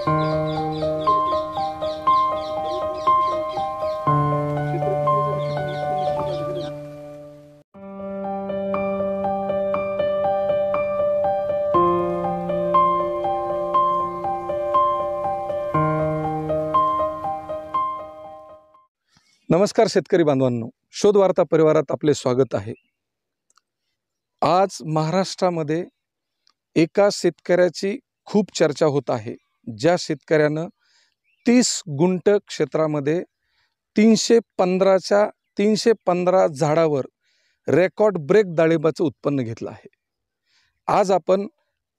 नमस्कार शेतकरी बांधवांनो, शोध वार्ता परिवारात आपले स्वागत आहे। आज महाराष्ट्रामध्ये एका शेतकऱ्याची खूप चर्चा होत आहे, ज्या शेतकऱ्यानं 30 गुंठ क्षेत्रामध्ये 315 झाडावर रेकॉर्ड ब्रेक डाळिंबाचं उत्पन्न घेतलं आहे। आज आपण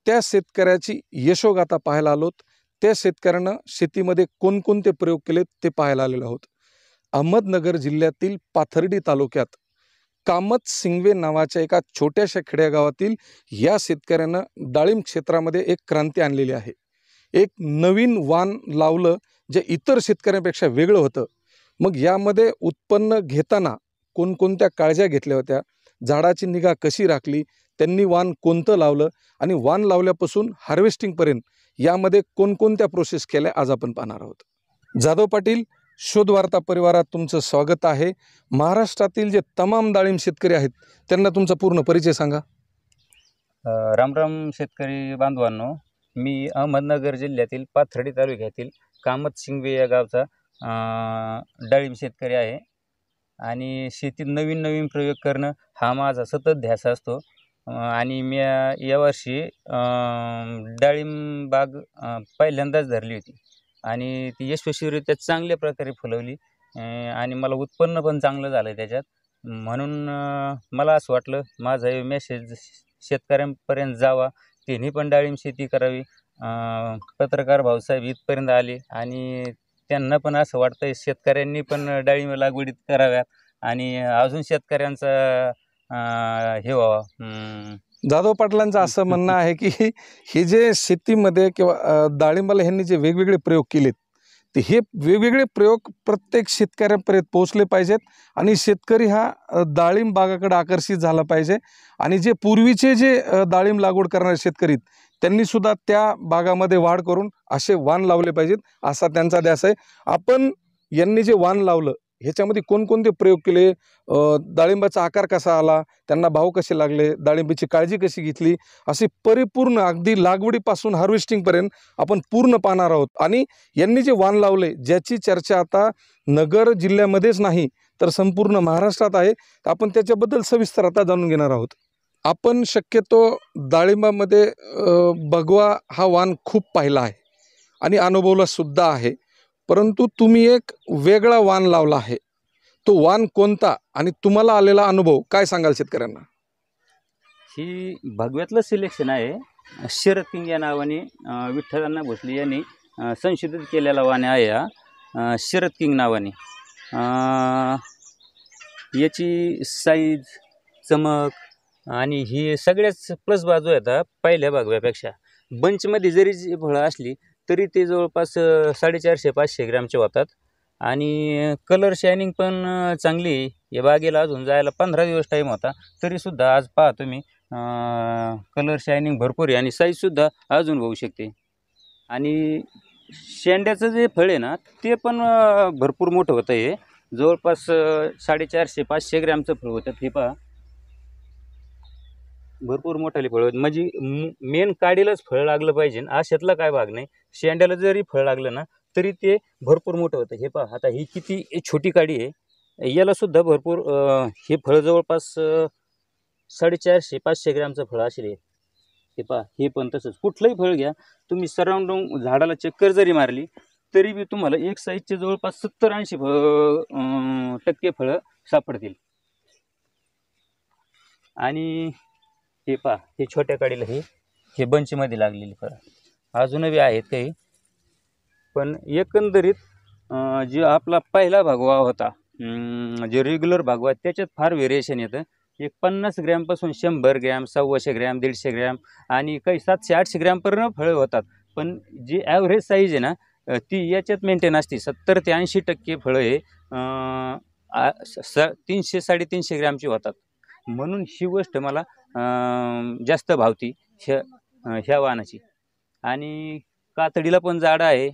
त्या शेतकऱ्याची यशोगाथा पाहायला आलोत। त्या शेतकऱ्यानं शेतीमध्ये कोणकोणते प्रयोग केलेत ते पाहायला आलेलो आहोत। अहमदनगर जिल्ह्यातील पाथर्डी तालुक्यात कामत सिंगवे नावाच्या एका छोट्याशा खेडेगावातील या शेतकऱ्यानं डाळिंब क्षेत्रामध्ये एक क्रांती आणलेली आहे। एक नवीन वाण लावलं जे इतर शेतकऱ्यांपेक्षा वेगळं होतं। मग यामध्ये उत्पन्न घेताना कोणकोणत्या काळज्या घेतल्या होत्या, झाडाची निगा कशी राखली, त्यांनी वाण कोणतं लावलं आणि वाण लावल्यापासून हार्वेस्टिंगपर्यंत यामध्ये कोणकोणत्या प्रोसेस केल्या आज आपण पाहणार आहोत। जाधव पाटील शोध वार्ता परिवारात तुमचं स्वागत आहे। महाराष्ट्रातील जे तमाम डाळिंब शेतकरी आहेत त्यांना तुमचा पूर्ण परिचय सांगा। राम राम शेतकरी बांधवांनो, मी अहमदनगर जिल्ह्यातील पाथर्डी तालुक्यातील कामत सिंगवे या गावचा डाळिंब शेतकरी आहे आणि शेतीत नवीन नवीन प्रयोग करणं हा माझा सतत ध्यास असतो। आणि मी यावर्षी डाळिंब बाग पहिल्यांदाच धरली होती आणि ती यशस्वीरित्या चांगल्या प्रकारे फुलवली आणि मला उत्पन्न पण चांगलं झालं त्याच्यात। म्हणून मला असं वाटलं माझा हे मेसेज शेतकऱ्यांपर्यंत जावा, त्यांनी पण डाळिंब शेती करावी। पत्रकार भाऊसाहेब इथपर्यंत आले आणि त्यांना पण असं वाटतं शेतकऱ्यांनी पण डाळिंब लागवडीत कराव्यात आणि अजून शेतकऱ्यांचा हे व्हावा। जाधव पाटलांचं असं म्हणणं आहे की हे जे शेतीमध्ये किंवा डाळिंबाला ह्यांनी जे वेगवेगळे प्रयोग केलेत ते हे वेगवेगळे प्रयोग प्रत्येक शेतकऱ्यांपर्यंत पोहोचले पाहिजेत आणि शेतकरी हा डाळिंब बागाकडे आकर्षित झाला पाहिजे। आणि जे पूर्वीचे जे डाळिंब लागवड करणारे शेतकरी त्यांनी सुद्धा त्या बागामध्ये वाढ करून असे वाण लावले पाहिजेत असा त्यांचा ध्यास आहे। आपण यांनी जे वाण लावलं ह्याच्यामध्ये कोणकोणते प्रयोग केले, डाळिंबाचा आकार कसा आला, त्यांना भाव कसे लागले, डाळिंबाची काळजी कशी घेतली, असे परिपूर्ण अगदी लागवडीपासून हार्वेस्टिंगपर्यंत आपण पूर्ण पाहणार आहोत। आणि यांनी जे वाण लावले ज्याची चर्चा आता नगर जिल्ह्यामध्येच नाही तर संपूर्ण महाराष्ट्रात आहे, आपण त्याच्याबद्दल सविस्तर आता जाणून घेणार आहोत। आपण शक्यतो डाळिंबामध्ये भगवा हा वाण खूप पाहिला आहे आणि अनुभवला सुद्धा आहे, परंतु तुम्ही एक वेगळा वाण लावला आहे, तो वाण कोणता आणि तुम्हाला आलेला अनुभव काय सांगाल शेतकऱ्यांना? ही भगव्यातलं सिलेक्शन आहे। शरद किंग या नावाने विठ्ठलांना भोसले यांनी संशोधित केलेला वाण आहे हा शरद किंग नावाने। याची साईज, चमक आणि ही सगळ्याच प्लस बाजू आहेत पहिल्या भगव्यापेक्षा। बंचमध्ये जरी जी फळं असली तरी ते जवळपास 450-500 ग्रॅमचे होतात आणि कलर शायनिंग पण चांगली आहे। या बागेला अजून जायला 15 दिवस टाईम होता तरीसुद्धा आज पहा तुम्ही कलर शायनिंग भरपूर आहे आणि साईजसुद्धा अजून होऊ शकते। आणि शेंड्याचं जे फळ आहे ना ते पण भरपूर मोठं होतं आहे, जवळपास 450-500 ग्रॅमचं फळ होतं। हे पहा भरपूर मोठाले फळ होत, म्हणजे मेन काडीलाच फळ लागलं पाहिजे अशातला काय भाग नाही। शेंड्याला जरी फळ लागलं ना तरी ते भरपूर मोठं होतं। हे पहा आता ही किती छोटी काडी आहे, याला सुद्धा भरपूर हे फळ जवळपास 450-500 ग्रॅमचं फळ असेल। हे पहा हे पण तसंच, कुठलंही फळ घ्या तुम्ही सराउंडिंग झाडाला चक्कर जरी मारली तरी बी तुम्हाला एक साईजचे जवळपास 70-80% फळं सापडतील। आणि हे पहा हे छोट्या काडीला हे बंचमध्ये लागलेली फळं अजूनही आहेत काही, पण एकंदरीत जे आपला पहिला भगवा होता जे रेग्युलर भगवा त्याच्यात फार व्हेरिएशन येतं। एक 50 ग्रॅमपासून 100 ग्रॅम, 125 ग्रॅम, 150 ग्रॅम आणि काही 700-800 ग्रॅमपर्यंत फळं होतात, पण जी ॲव्हरेज साईज आहे ना ती याच्यात मेंटेन असते। 70 ते 80% फळं हे 300-350 ग्रॅमची होतात। म्हणून ही गोष्ट मला जास्त भावती ह्या वाणाची। आणि कातडीला पण जाड आहे,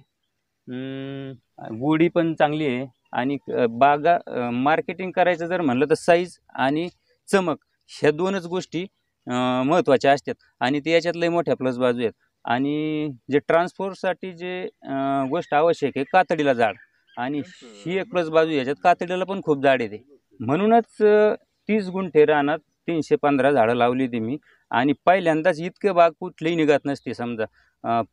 गोडी पण चांगली आहे आणि बागा मार्केटिंग करायचं जर म्हणलं तर साईज आणि चमक ह्या दोनच गोष्टी महत्त्वाच्या असतात आणि ते याच्यात लय मोठ्या प्लस बाजू आहेत. आणि जे ट्रान्सपोर्टसाठी जे गोष्ट आवश्यक आहे कातडीला जाड आणि ही एक प्लस बाजू याच्यात कातडीला पण खूप जाड येते. म्हणूनच 30 गुंठे रानात 315 झाडं लावली होती मी आणि पहिल्यांदाच इतकं बाग कुठलीही निघत नसते. समजा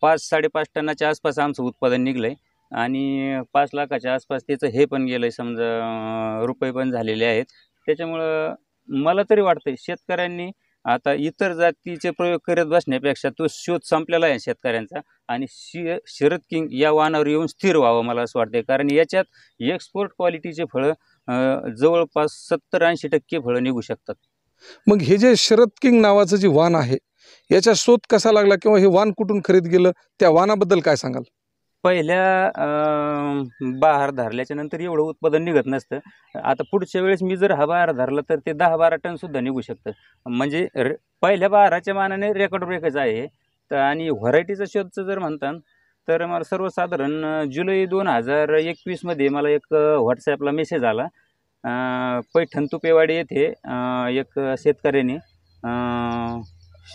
5-5.5 टनाच्या आसपास आमचं उत्पादन निघलं आहे आणि 5 लाखाच्या आसपास त्याचं हे पण गेलं आहे, समजा रुपये पण झालेले आहेत. त्याच्यामुळं मला तरी वाटतं शेतकऱ्यांनी आता इतर जातीचे प्रयोग करत बसण्यापेक्षा तो शोध संपलेला आहे शेतकऱ्यांचा आणि शरद किंग या वाहनावर येऊन स्थिर व्हावं मला असं वाटतं. कारण याच्यात एक्सपोर्ट क्वालिटीचे फळं जवळपास 70-80% फळं निघू शकतात. मग हे जे शरद किंग नावाचं जे वाण आहे याचा शोध कसा लागला किंवा हे वाण कुठून खरेदी केलं, त्या वाणाबद्दल काय सांगाल? पहिल्या बहार धरल्याच्या नंतर एवढं उत्पादन निघत नसतं. आता पुढच्या वेळेस मी जर हा बहार धरला तर ते 10-12 टनसुद्धा निघू शकतं. म्हणजे पहिल्या बहाराच्या मानाने रेकॉर्ड ब्रेकच आहे. तर आणि व्हरायटीचा शोधचं जर म्हणता तर मला सर्वसाधारण जुलै 2021मध्ये मला एक व्हॉट्सॲपला मेसेज आला. पैठण तुपेवाडी येथे एक शेतकऱ्याने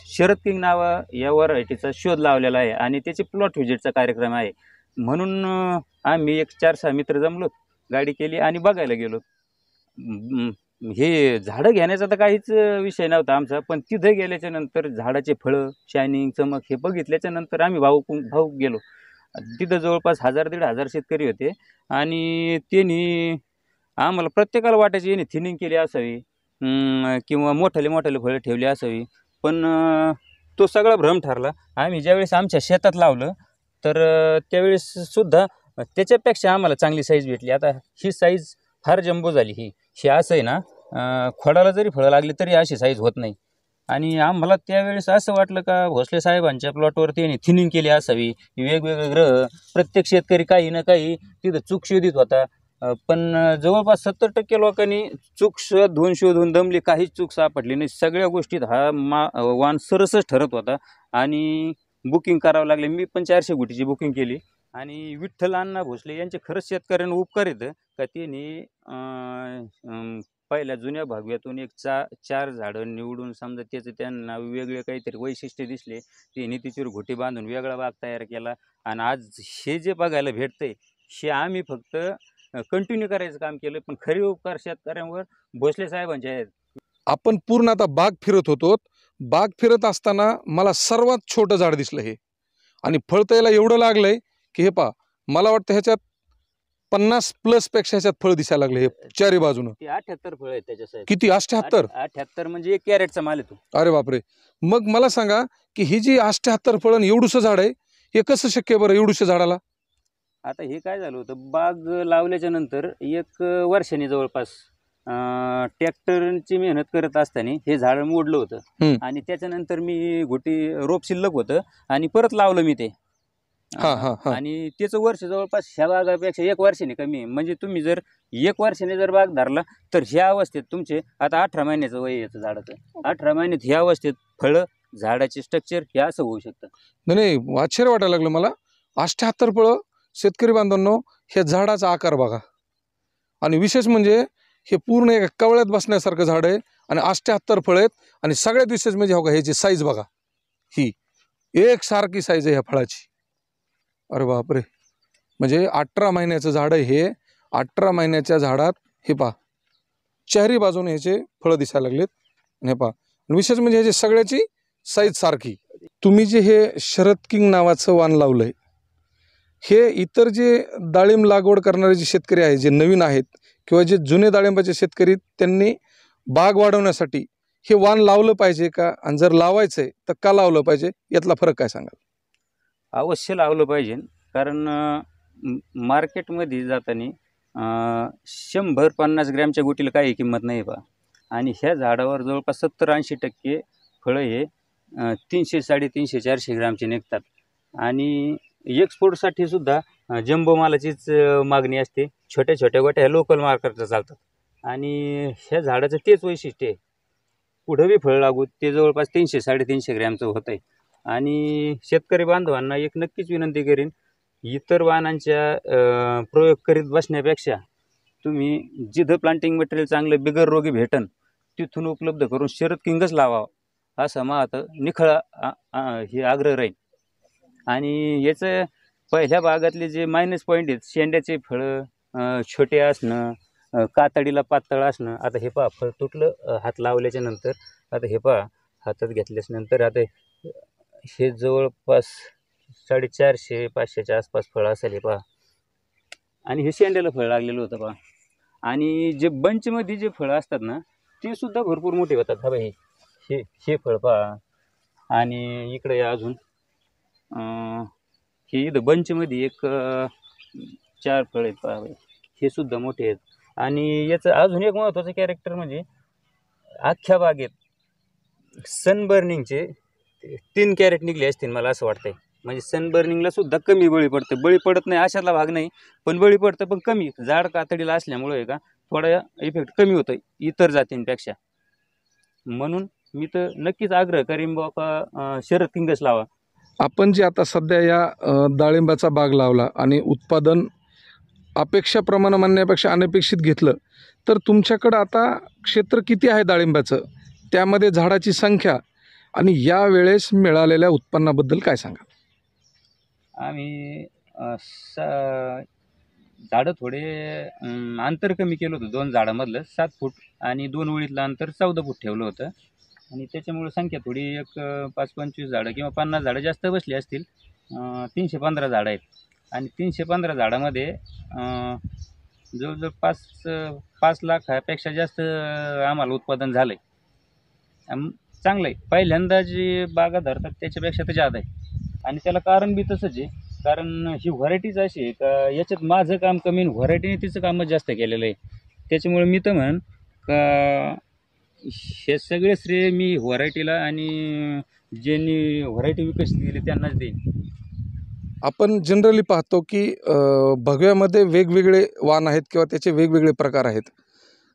शरद किंग नावा या व्हरायटीचा शोध लावलेला आहे आणि त्याची प्लॉट व्हिजिटचा कार्यक्रम आहे. म्हणून आम्ही एक 4-6 मित्र जमलो, गाडी केली आणि बघायला गेलो. हे झाडं घेण्याचा तर काहीच विषय नव्हता आमचा, पण तिथं गेल्याच्या नंतर झाडाचे फळं, शायनिंग, चमक हे बघितल्याच्या नंतर आम्ही भावूक गेलो. तिथं जवळपास 1000-1500 शेतकरी होते आणि त्यांनी आम्हाला प्रत्येकाला वाटायचे यांनी थिनिंग केली असावी किंवा मोठाले फळं ठेवली असावी. पण तो सगळा भ्रम ठरला. आम्ही ज्यावेळेस आमच्या शेतात लावलं तर त्यावेळेस सुद्धा त्याच्यापेक्षा आम्हाला चांगली साईज भेटली. आता ही साईज फार जम्बो झाली. ही असं आहे ना, खोडाला जरी फळं लागली तरी अशी साईज होत नाही. आणि आम्हाला त्यावेळेस असं वाटलं का भोसले साहेबांच्या प्लॉटवरती यांनी थिनिंग केली असावी. वेगवेगळे ग्रह, प्रत्येक शेतकरी काही ना काही तिथं चूक शोधित होता. पण जवळपास 70% लोकांनी चूक शोधून दमली, काहीच चूक सापडली नाही. सगळ्या गोष्टीत हा वाण सरसच ठरत होता आणि बुकिंग करावं लागले. मी पण 400 गुटीची बुकिंग केली आणि विठ्ठल अण्णा भोसले यांचे खरंच शेतकऱ्यांना उपकार येतं का त्यांनी पहिल्या जुन्या भागव्यातून एक 4 झाडं निवडून समजा त्याचं त्यांना वेगळे काहीतरी वैशिष्ट्य दिसले, त्यांनी तिच्यावर घुटी बांधून वेगळा बाग तयार केला आणि आज हे जे बघायला भेटतंय हे आम्ही फक्त कंटिन्यू करायचं काम केलं. पण खरे उपकार शेतकऱ्यांवर भोसले साहेबांचे आहेत. आपण पूर्ण आता बाग फिरत होतो. बाग फिरत असताना मला सर्वात छोटं झाड दिसलं हे आणि फळ त्याला एवढं लागलंय की हे पहा, मला वाटतं ह्याच्यात 50+ पेक्षा ह्याच्यात फळ दिसायला लागले. हे चारी बाजूनं 78 फळ आहेत त्याच्यासाठी. किती? 78? 78 म्हणजे 1 कॅरेटचा माल येतो. अरे बापरे. मग मला सांगा की ही जी 78 फळं एवढूसं झाड आहे, हे कसं शक्य बरं एवढूशा झाडाला? आता हे काय झालं होतं, बाग लावल्याच्या नंतर 1 वर्षाने जवळपास ट्रॅक्टरची मेहनत करत असताना हे झाड मोडलं होतं आणि त्याच्यानंतर मी रोप शिल्लक होतं आणि परत लावलं मी ते. आणि त्याचं वर्ष जवळपास ह्या बागापेक्षा 1 वर्षाने कमी आहे. म्हणजे तुम्ही जर 1 वर्षाने जर बाग धरला तर ह्या अवस्थेत तुमचे आता 18 महिन्याचं वय याचं झाडाचं, 18 महिन्यात ह्या अवस्थेत फळं, झाडाचे स्ट्रक्चर हे असं होऊ शकतं. नाही, आश्चर्य वाटायला लागलं मला. 78 फळं. शेतकरी बांधवांनो, हे झाडाचा आकार बघा आणि विशेष म्हणजे हे पूर्ण एका कवळ्यात बसण्यासारखं झाड आहे आणि 78 फळं आहेत आणि सगळ्यात विशेष म्हणजे हो का ह्याची साईज बघा, ही एकसारखी साईज आहे ह्या फळाची. अरे बापरे. म्हणजे 18 महिन्याचं झाड आहे हे. 18 महिन्याच्या झाडात हे पहा चारी बाजूने ह्याचे फळं दिसायला लागलेत. हे पहा, विशेष म्हणजे ह्याची सगळ्याची साईज सारखी. तुम्ही जे हे शरद किंग नावाचं वाण लावलंय, हे इतर जे डाळिंब लागवड करणारे जे शेतकरी आहेत, जे नवीन आहेत किंवा जे जुने डाळिंबाचे शेतकरी, त्यांनी बाग वाढवण्यासाठी हे वाण लावलं पाहिजे का? आणि जर लावायचंय तर का लावलं पाहिजे, यातला फरक काय सांगाल? अवश्य लावलं पाहिजे. कारण मार्केटमध्ये जाताना 100-50 ग्रॅमच्या गुटीला काही किंमत नाही बा. आणि ह्या झाडावर जवळपास 70-80% फळं हे 300-350-400 ग्रॅमचे निघतात. आणि एक्सपोर्टसाठी सुद्धा जम्बो मालाचीच मागणी असते. छोट्या छोट्या गोट्या लोकल मार्केटला चालतात आणि ह्या झाडाचं तेच वैशिष्ट्य आहे. पुढं बी फळ लागू ते जवळपास 300-350 ग्रॅमचं होतं आहे. आणि शेतकरी बांधवांना एक नक्कीच विनंती करीन, इतर वाहनांच्या प्रयोग करीत बसण्यापेक्षा तुम्ही जिथं प्लांटिंग मटेरियल चांगलं बिगर रोगी भेटन तिथून उपलब्ध करून शरद किंगच लावावं असा माझा निखळा हे आग्रह राहील. आणि याचं पहिल्या भागातले जे मायनस पॉईंट आहेत, शेंड्याचे फळं छोटे असणं, कातडीला पातळ असणं. आता हे पहा फळ तुटलं हात लावल्याच्या नंतर. आता हे पहा हातात घेतल्याच नंतर आता हे जवळपास 450-500च्या आसपास फळं असेल हे पहा. आणि हे शेंड्याला फळ लागलेलं होतं पहा. आणि जे बंचमध्ये जे फळं असतात ना ते सुद्धा भरपूर मोठे होतात. हा बाई हे फळ पहा. आणि इकडे अजून हे इथं बंचमध्ये एक 4 फळ आहेत पहा बाई, हे सुद्धा मोठे आहेत. आणि याचं अजून एक महत्त्वाचं कॅरेक्टर म्हणजे अख्ख्या बागेत सनबर्निंगचे 3 कॅरेट निघले असतील मला असं वाटतंय. म्हणजे सनबर्निंगला सुद्धा कमी बळी पडतं. बळी पडत नाही अशातला भाग नाही, पण बळी पडतं पण कमी. झाड कातडीला असल्यामुळे आहे का थोडा इफेक्ट कमी होतो इतर जातींपेक्षा. म्हणून मी तर नक्कीच आग्रह करीन बाबा शरद किंगच लावा. आपण जे आता सध्या या डाळिंबाचा बाग लावला आणि उत्पादन अपेक्षाप्रमाणे म्हणण्यापेक्षा अनपेक्षित घेतलं, तर तुमच्याकडं आता क्षेत्र किती आहे डाळिंबाचं, त्यामध्ये झाडाची संख्या आणि यावेळेस मिळालेल्या उत्पन्नाबद्दल काय सांगा? आम्ही झाडं थोडे अंतर कमी केलं होतं. 2 झाडामधलं 7 फूट आणि 2 ओळीतलं अंतर 14 फूट ठेवलं होतं. आणि त्याच्यामुळे संख्या थोडी एक 5-25 झाडं किंवा 50 झाडं जास्त बसली असतील. 315 झाडं आहेत. आणि 315 झाडामध्ये जवळजवळ 5 लाखापेक्षा जास्त आम्हाला उत्पादन झालं आहे. चांगलं आहे. पहिल्यांदा जे बागा धरतात त्याच्यापेक्षा तर जादा आहे. आणि त्याला कारण बी तसंच आहे. कारण ही व्हरायटीच अशी आहे का याच्यात माझं काम कमी आणि व्हरायटीने तिचं कामच जास्त केलेलं आहे. त्याच्यामुळे मी तर म्हणेन का हे सगळे श्रेय मी व्हरायटीला आणि ज्यांनी व्हरायटी विकसित केली त्यांनाच देईन. आपण जनरली पाहतो की भगव्यामध्ये वेगवेगळे वाण आहेत किंवा त्याचे वेगवेगळे प्रकार आहेत.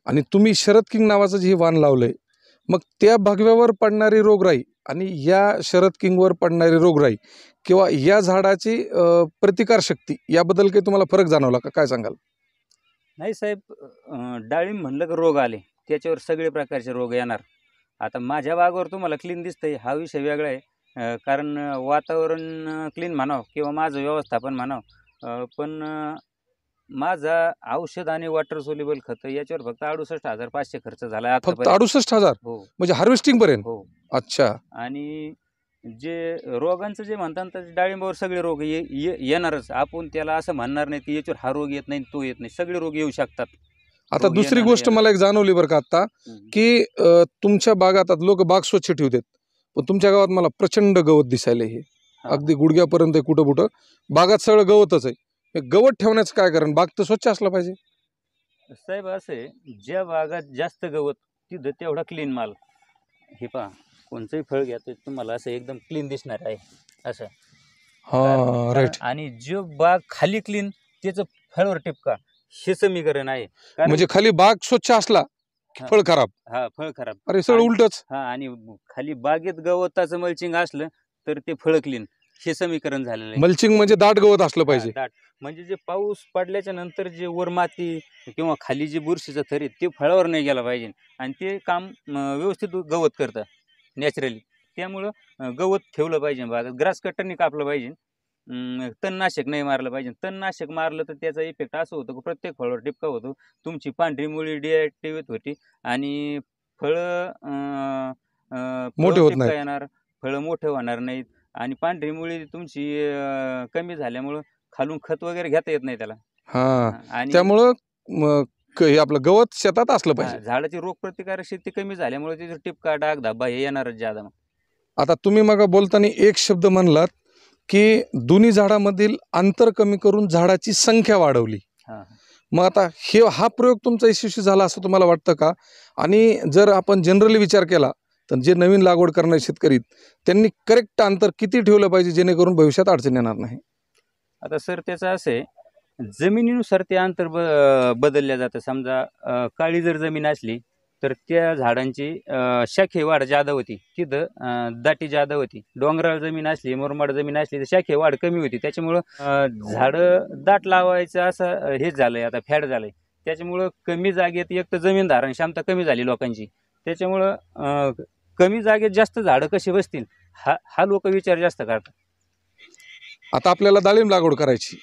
आणि तुम्ही शरद किंग नावाचं जे वाण लावलंय, मग त्या भगव्यावर पडणारी रोगराई आणि या शरद किंगवर पडणारी रोगराई किंवा या झाडाची प्रतिकारशक्ती याबद्दल काही तुम्हाला फरक जाणवला का? काय सांगाल? नाही साहेब, डाळिंब म्हणलं का रोग आले त्याच्यावर सगळे प्रकारचे रोग येणार. आता माझ्या बागावर तुम्हाला क्लीन दिसतंय हा विषय वेगळा आहे. कारण वातावरण क्लीन म्हणावं किंवा माझं व्यवस्थापन म्हणावं, पण माझा औषध आणि वॉटर सोल्युबल खतं याच्यावर फक्त 68,500 खर्च झाला आहे फक्त आतापर्यंत. 68,000 हो म्हणजे हार्वेस्टिंग पर्यंत? हो. अच्छा. आणि जे रोगांचं जे म्हणतात तर डाळिंबावर सगळे रोग येणारच. आपण त्याला असं म्हणणार नाही की याच्यावर हा रोग येत नाही तो येत नाही. सगळे रोग येऊ शकतात. आता रोग दुसरी येणार गोष्ट नाही मला एक जाणवली बरं का आता, की तुमच्या बागात लोक बाग स्वच्छ ठेवतात, पण तुमच्या गावात मला प्रचंड गवत दिसायला. हे अगदी गुडघ्यापर्यंत कुठं कुठं बागात सगळं गवतच आहे. हे गवत ठेवण्याचं काय कारण? बाग तर स्वच्छ असला पाहिजे. साहेब असं आहे, ज्या बागात जास्त गवत तिथं तेवढा क्लीन माल. हे पहा कोणचंही फळ घ्या तर तुम्हाला असं एकदम क्लीन दिसणार आहे असं. हा राईट. आणि जो बाग खाली क्लीन त्याचं फळवर टिपका हे समीकरण आहे. म्हणजे खाली बाग स्वच्छ असला की फळ खराब. हा फळ खराब. अरे सगळं उलटच. हा आणि खाली बागेत गवताचं मल्चिंग असलं तर ते फळ क्लीन हे समीकरण झालेलं आहे. मल्चिंग म्हणजे दाट गवत असलं पाहिजे. दाट म्हणजे जे पाऊस पडल्याच्या नंतर जे वर माती किंवा खाली जे बुरशीचं थर आहे ते फळावर नाही गेला पाहिजे. आणि ते काम व्यवस्थित गवत करतं नॅचरली. त्यामुळं गवत ठेवलं पाहिजे बागेत. ग्रास कटरनी कापलं पाहिजे. तणनाशक नाही मारलं पाहिजे. तणनाशक मारलं तर त्याचा इफेक्ट असं होतं की प्रत्येक फळावर टिपका होतो. तुमची पांढरी मुळी डिॲक्टिव्हेट होती आणि फळं मोठे होत नाहीत. येणार, फळं मोठे होणार नाहीत. आणि पांढरी मुळी तुमची कमी झाल्यामुळं खालून खत वगैरे घेता येत नाही त्याला. हा, आणि त्यामुळं हे आपलं गवत शेतात असलं पाहिजे. झाडाची रोगप्रतिकारक शक्ती कमी झाल्यामुळे तिथे टिपका डाग धब्बा हे येणारच ज्यादा. आता तुम्ही मग बोलताना एक शब्द म्हणलात की दोन्ही झाडामधील अंतर कमी करून झाडाची संख्या वाढवली. मग आता हा प्रयोग तुमचा यशस्वी झाला असं तुम्हाला वाटतं का? आणि जर आपण जनरली विचार केला तर जे नवीन लागवड करणारे शेतकरी त्यांनी करेक्ट अंतर किती ठेवलं पाहिजे जेणेकरून भविष्यात अडचण येणार नाही? आता सर त्याचं असं आहे, जमिनीनुसार ते अंतर बदलल्या जातं. समजा काळी जर जमीन असली तर त्या झाडांची शाखे वाढ जादा होती, तिथं दाटी जादा होती. डोंगराळ जमीन असली, मुरमाड जमीन असली तर शाखे वाढ कमी होती. त्याच्यामुळं झाडं दाट लावायचं असं हेच झालंय, आता फॅड झालंय. त्याच्यामुळं कमी जागेत एक तर जमीन धारण क्षमता कमी झाली लोकांची, त्याच्यामुळं कमी जागेत जास्त झाडं कशी बसतील हा लोक विचार जास्त करतात. आता आपल्याला डाळिंब लागवड करायची,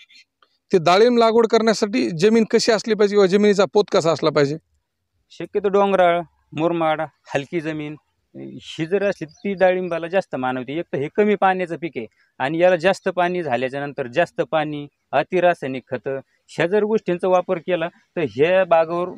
ते डाळिंब लागवड करण्यासाठी जमीन कशी असली पाहिजे किंवा जमिनीचा पोत कसा असला पाहिजे? शक्यतो डोंगराळ, मुरमाड, हलकी जमीन ही जर असली ती डाळिंबाला जास्त मानवते. एक तर हे कमी पाण्याचं पीक आहे आणि याला जास्त पाणी झाल्याच्या नंतर जास्त पाणी, अतिरासायनिक खतं ह्या जर गोष्टींचा वापर केला तर ह्या बागावर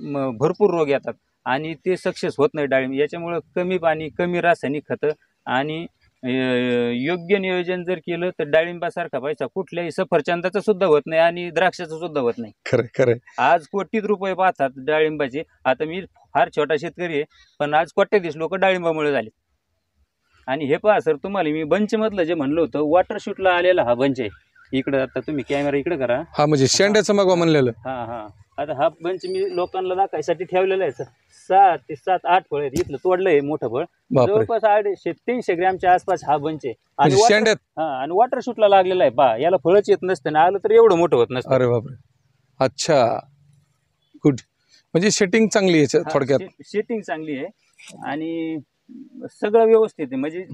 भरपूर रोग येतात आणि ते सक्सेस होत नाही डाळिंब. याच्यामुळं कमी पाणी, कमी रासायनिक खतं आणि योग्य नियोजन जर केलं तर डाळिंबासारखा पैसा कुठल्याही सफरचंदाचा सुद्धा होत नाही आणि द्राक्षाचा सुद्धा होत नाही. खरं खरं. आज कोटीत रुपये पाहतात डाळिंबाचे. आता मी फार छोटा शेतकरी आहे, पण आज कोट्याधीश लोक डाळिंबामुळे झाले. आणि हे पहा सर, तुम्हाला मी बंचमधलं जे म्हणलं होतं, वॉटर शूटला आलेला हा बंच आहे. इकडं आता तुम्ही कॅमेरा इकडे करा. हा म्हणजे शेंड्याचं मागवा म्हणलेलं. हा. आता हा बंच मी लोकांना दाखवायसाठी ठेवलेला आहे सर. 6 ते 7-8 फळ आहेत. इथलं तोडलंय मोठं फळ, जवळपास 250-300 ग्रॅमच्या आसपास हा बंच आहे. आणि शेंड्यात आणि वॉटर शूटला लागलेला आहे. पहा, याला फळच येत नसतं ना, आलं तर एवढं मोठं होत नसतं. अरे बापरे. अच्छा, गुड. म्हणजे सेटिंग चांगली आहे थोडक्यात. सेटिंग चांगली आहे आणि सगळं व्यवस्थित आहे. म्हणजे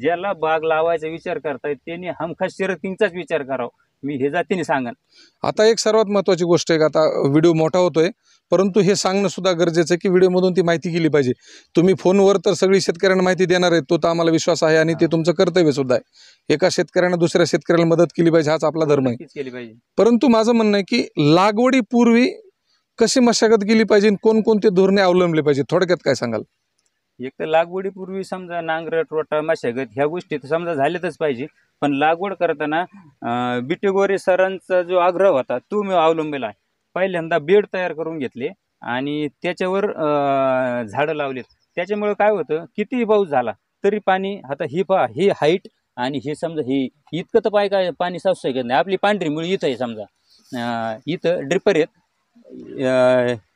ज्याला बाग लावायचा विचार करतायत त्यांनी हमखास शर्यतींचाच विचार करावा, मी हे जातीने सांगन. आता एक सर्वात महत्त्वाची गोष्ट आहे की आता व्हिडिओ मोठा होतोय, परंतु हे सांगणं सुद्धा गरजेचं आहे की व्हिडिओमधून ती माहिती केली पाहिजे. तुम्ही फोनवर तर सगळी शेतकऱ्यांना माहिती देणार आहे, तो तर आम्हाला विश्वास आहे आणि ते तुमचं कर्तव्य सुद्धा आहे. एका शेतकऱ्यानं दुसऱ्या शेतकऱ्याला मदत केली पाहिजे, हाच आपला धर्म आहे. परंतु माझं म्हणणं आहे की लागवडीपूर्वी कशी मशागत केली पाहिजे, कोणकोणते धोरणे अवलंबले पाहिजे, थोडक्यात काय सांगाल? एक तर लागवडीपूर्वी समजा नांगरट, रोटा, मशागत ह्या गोष्टी तर समजा झाल्यातच पाहिजे. पण लागवड करताना बिटेगोरे सरांचा जो आग्रह होता तो मी अवलंबलेला आहे. पहिल्यांदा बेड तयार करून घेतले आणि त्याच्यावर झाडं लावलेत. त्याच्यामुळे काय होतं, कितीही पाऊस झाला तरी पाणी, आता ही पहा, ही हाईट आणि हे समजा ही इतकं तर काय पाणी साचू शकत नाही. आपली पांढरी मुळी इथं आहे, समजा इथं ड्रिपर आहेत,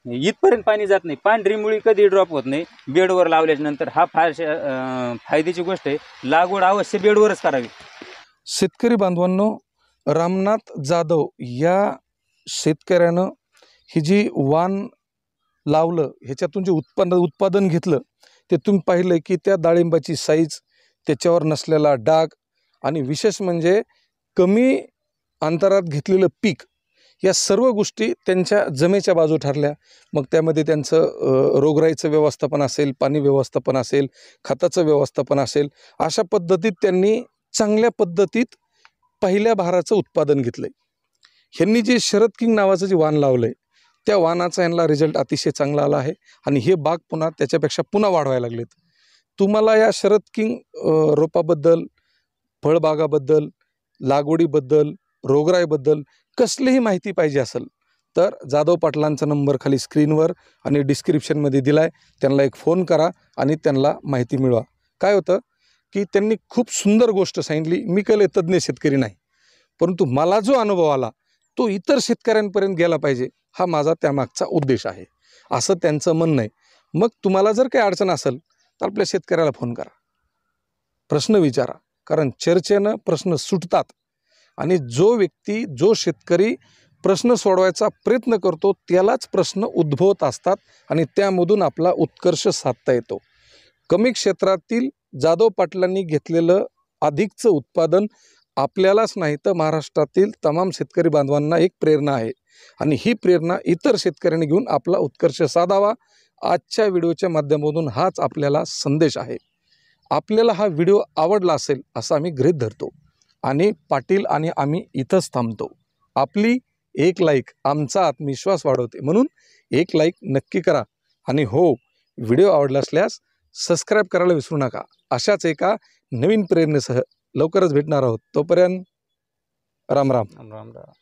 इथपर्यंत पाणी जात नाही. पांढरी मुळी कधी ड्रॉप होत नाही बेडवर लावल्याच्या नंतर. हा फार फायद्याची गोष्ट आहे. लागवड अवश्य बेडवरच करावी. शेतकरी बांधवांनो, रामनाथ जाधव या शेतकऱ्यानं ही जी वाण लावलं, ह्याच्यातून जे उत्पादन घेतलं ते तुम्ही पाहिलं की त्या डाळिंबाची साईज, त्याच्यावर नसलेला डाग आणि विशेष म्हणजे कमी अंतरात घेतलेलं पीक, या सर्व गोष्टी त्यांच्या जमेच्या बाजू ठरल्या. मग त्यामध्ये त्यांचं रोगराईचं व्यवस्थापन असेल, पाणी व्यवस्थापन असेल, खताचं व्यवस्थापन असेल, अशा पद्धतीत त्यांनी चांगल्या पद्धतीत पहिल्या भाराचं उत्पादन घेतलंय. ह्यांनी जे शरद किंग नावाचं जे वाण लावलंय त्या वाणाचा यांना रिझल्ट अतिशय चांगला आला आहे आणि हे बाग पुन्हा त्याच्यापेक्षा पुन्हा वाढवायला लागलेत. तुम्हाला या शरद किंग रोपाबद्दल, फळबागाबद्दल, लागवडीबद्दल, रोगराईबद्दल कसलीही माहिती पाहिजे असेल तर जाधव पाटलांचा नंबर खाली स्क्रीनवर आणि डिस्क्रिप्शनमध्ये दिला आहे. त्यांना एक फोन करा आणि त्यांना माहिती मिळवा. काय होतं की त्यांनी खूप सुंदर गोष्ट सांगितली. मी काही तज्ज्ञ शेतकरी नाही, परंतु मला जो अनुभव आला तो इतर शेतकऱ्यांपर्यंत गेला पाहिजे, हा माझा त्यामागचा उद्देश आहे, असं त्यांचं म्हणणं आहे. मग तुम्हाला जर काही अडचण असेल तर आपल्या शेतकऱ्याला फोन करा, प्रश्न विचारा, कारण चर्चेनं प्रश्न सुटतात आणि जो व्यक्ती, जो शेतकरी प्रश्न सोडवायचा प्रयत्न करतो त्यालाच प्रश्न उद्भवत असतात आणि त्यामधून आपला उत्कर्ष साधता येतो. कमी क्षेत्रातील जाधव पाटलांनी घेतलेलं अधिकचं उत्पादन आपल्यालाच नाही तर महाराष्ट्रातील तमाम शेतकरी बांधवांना एक प्रेरणा आहे आणि ही प्रेरणा इतर शेतकऱ्यांनी घेऊन आपला उत्कर्ष साधावा. आजच्या व्हिडिओच्या माध्यमातून हाच आपल्याला संदेश आहे. आपल्याला हा व्हिडिओ आवडला असेल असं आम्ही गृहीत धरतो आणि पाटील आणि आम्ही इथंच थांबतो. आपली एक लाईक आमचा आत्मविश्वास वाढवते, म्हणून एक लाईक नक्की करा आणि हो, व्हिडिओ आवडला असल्यास सबस्क्राईब करायला विसरू नका. अशाच एका नवीन प्रेरणेसह लवकरच भेटणार आहोत. तोपर्यंत राम राम. राम राम.